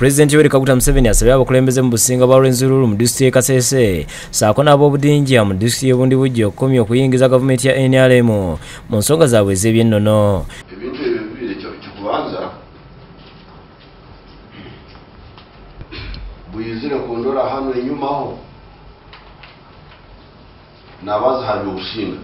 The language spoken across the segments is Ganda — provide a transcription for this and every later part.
President Yoweri Kaguta Museveni asabye abakulembeze mu businga bwa Rwenzururu mu disitulikiti Kasese saako n'ab'obudinja mu disitulikiti y'Obundi Bujjo okukomya okuyingiza gavumenti ya NRM mu nsonga zaabwe ez'ebyennono. Ebintu ebyo bibiri kikubanza buyizire kundora hano enyumaho nabaza hali obusinga.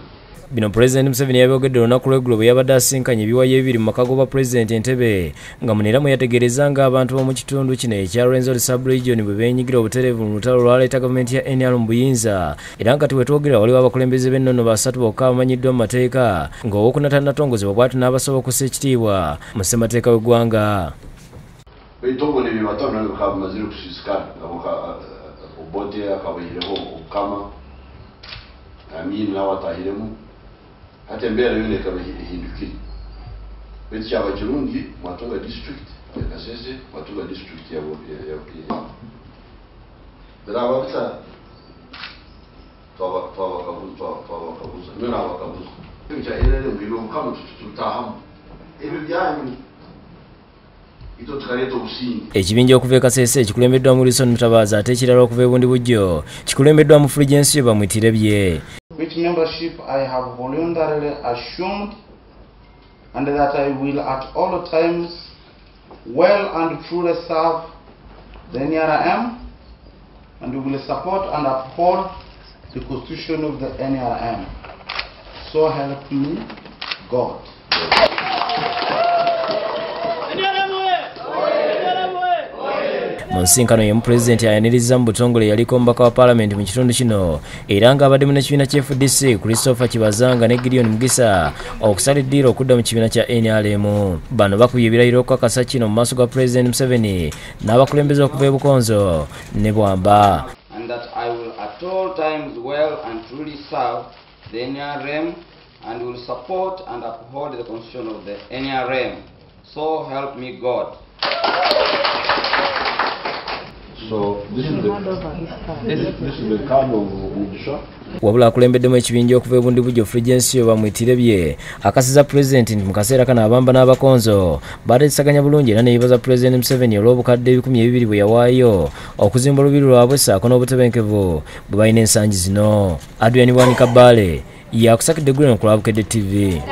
Bino President Museveni yabyogedde olunaku lw'eggulo bwe yabadde asinkanye ebiwayi ebibiri mu maka g'obwa President Entebbe nga munera mwe yategeereza ng'abantu b'omu kitundu kino ekya Rwenzori Sub-Region bwe beenyigira obutereevu mu lutalo olwaleeta gavumenti ya NRM mu buyinza, era nga tiwetwogerera waliwo abakulembeze b'ennono basatu bokka abamanyiddwa mu mateeka ng'owokuna bw'atu n'abasobola okussa ekitiibwa mu ssemateeka w'eggwanga. Beetobone bibatono nga bamaze okusisikana nga obote akabayireho okukama amini n'awatahiremu ate embeera yona ekaba ehindukire baitu kyaba kirungi mwatunga district ya Kasese mwatunga district ya birababisa twabakabuza nyo n'abakabuza ekyaherere mbwira obukama tututahamu ebyo byanyu ito tukaleta obusingi. Ekibinja okuva e Kasese kikulembeddwamu Wilson Mutabazi ate ekirala okuva e Bundi Bujjo kikulembeddwamu Fulgencio Bamwitirebye. Which membership I have voluntarily assumed and that I will at all times well and truly serve the NRM and will support and uphold the constitution of the NRM. So help me God. Mu nsinkano y'emu Pulezidenti ayaniriza mu butongole yaliko omubaka wa Paalamenti mu kitundu kino era ng'abaddemu n'ekibiina kya FDC Christopher Kibazanga ne Gideon Mugisa okusala eddiira okudda mu kibiina kya NRM. Bano bakubye ebirayiro okukakasa kino mu maaso ga Pulezidenti Museveni n'abakulembeze okuva e Bukonzo ne Bwamba. And that I will at all times well and truly serve the NRM and will support and uphold the constitution of the NRM. So help me God. So this is the card of Udisha. Wabula akulembeddemu ekibinja okuva e Bundi Bujjo Fulgencio Bamwitirebye akasiza Pulezidenti nti mu kaseera kano abamba n'abakonzo bateesaganya bulungi era ne yeebaza Pulezidenti Museveni olw'obukadde 200 bwe yawaayo okuzimba olubiri lwabwe ssaako n'obutebenkevu bwe balina ensangi zino. Adrian Bwanika Bale yakusakidde Green ku Lwabukedde TV.